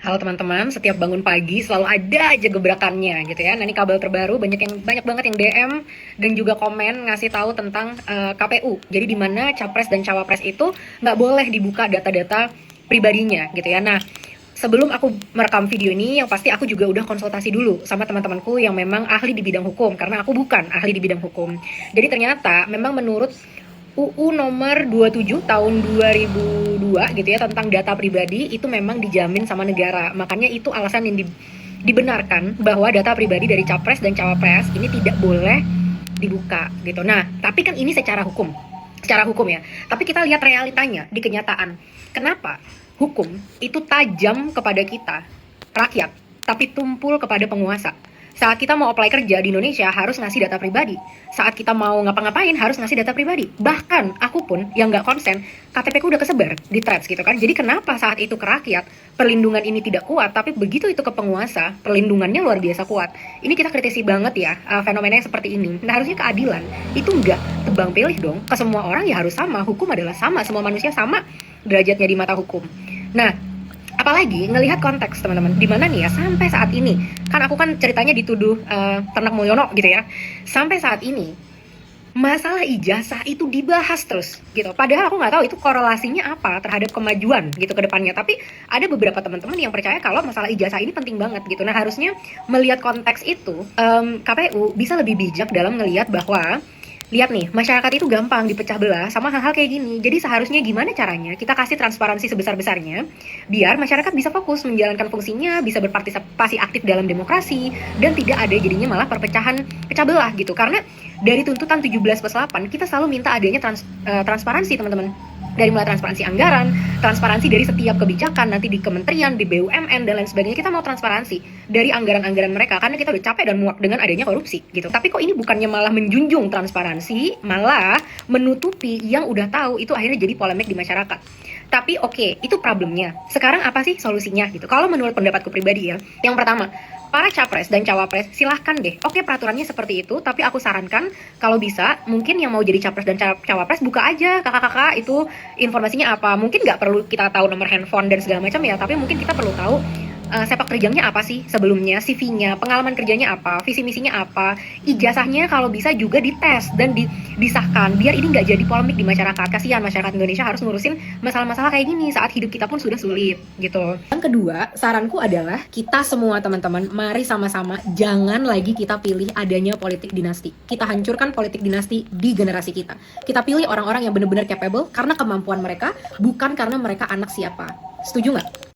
Halo teman-teman, setiap bangun pagi selalu ada aja gebrakannya gitu ya. Nah ini kabel terbaru banyak banget yang DM dan juga komen ngasih tahu tentang KPU. Jadi di mana capres dan cawapres itu nggak boleh dibuka data-data pribadinya gitu ya. Nah sebelum aku merekam video ini, yang pasti aku juga udah konsultasi dulu sama teman-temanku yang memang ahli di bidang hukum, karena aku bukan ahli di bidang hukum. Jadi ternyata memang menurut UU nomor 27 tahun 2002 gitu ya, tentang data pribadi itu memang dijamin sama negara. Makanya itu alasan yang dibenarkan bahwa data pribadi dari capres dan cawapres ini tidak boleh dibuka gitu. Nah, tapi kan ini secara hukum. Secara hukum ya. Tapi kita lihat realitanya di kenyataan. Kenapa hukum itu tajam kepada kita, rakyat, tapi tumpul kepada penguasa? Saat kita mau apply kerja di Indonesia harus ngasih data pribadi. Saat kita mau ngapa-ngapain harus ngasih data pribadi. Bahkan aku pun yang nggak konsen, KTP ku udah kesebar di threads gitu kan. Jadi kenapa saat itu ke rakyat perlindungan ini tidak kuat, tapi begitu itu ke penguasa perlindungannya luar biasa kuat. Ini kita kritisi banget ya fenomenanya seperti ini. Nah harusnya keadilan itu nggak tebang pilih dong. Ke semua orang ya harus sama. Hukum adalah sama, semua manusia sama derajatnya di mata hukum. Nah apalagi ngelihat konteks teman-teman, di mana nih ya sampai saat ini, kan aku kan ceritanya dituduh ternak Mulyono gitu ya, sampai saat ini masalah ijazah itu dibahas terus gitu. Padahal aku nggak tahu itu korelasinya apa terhadap kemajuan gitu ke depannya. Tapi ada beberapa teman-teman yang percaya kalau masalah ijazah ini penting banget gitu. Nah harusnya melihat konteks itu, KPU bisa lebih bijak dalam ngelihat bahwa lihat nih, masyarakat itu gampang dipecah belah sama hal-hal kayak gini. Jadi seharusnya gimana caranya kita kasih transparansi sebesar-besarnya biar masyarakat bisa fokus menjalankan fungsinya, bisa berpartisipasi aktif dalam demokrasi, dan tidak ada jadinya malah perpecahan, pecah belah gitu. Karena dari tuntutan 17+8 kita selalu minta adanya transparansi teman-teman. Dari mulai transparansi anggaran, transparansi dari setiap kebijakan nanti di kementerian, di BUMN dan lain sebagainya, kita mau transparansi dari anggaran-anggaran mereka karena kita udah capek dan muak dengan adanya korupsi gitu. Tapi kok ini bukannya malah menjunjung transparansi, malah menutupi yang udah tahu, itu akhirnya jadi polemik di masyarakat. Tapi oke, itu problemnya. Sekarang apa sih solusinya gitu? Kalau menurut pendapatku pribadi ya, yang pertama, para capres dan cawapres silahkan deh. Oke, peraturannya seperti itu, tapi aku sarankan kalau bisa mungkin yang mau jadi capres dan cawapres buka aja kakak-kakak itu informasinya apa. Mungkin nggak perlu kita tahu nomor handphone dan segala macam ya, tapi mungkin kita perlu tahu sepak terjangnya apa sih sebelumnya, CV-nya, pengalaman kerjanya apa, visi misinya apa, ijazahnya kalau bisa juga dites dan disahkan biar ini nggak jadi polemik di masyarakat. Kasihan masyarakat Indonesia harus ngurusin masalah-masalah kayak gini saat hidup kita pun sudah sulit gitu. Yang kedua, saranku adalah kita semua teman-teman mari sama-sama jangan lagi kita pilih adanya politik dinasti. Kita hancurkan politik dinasti di generasi kita. Kita pilih orang-orang yang benar-benar capable karena kemampuan mereka, bukan karena mereka anak siapa. Setuju nggak?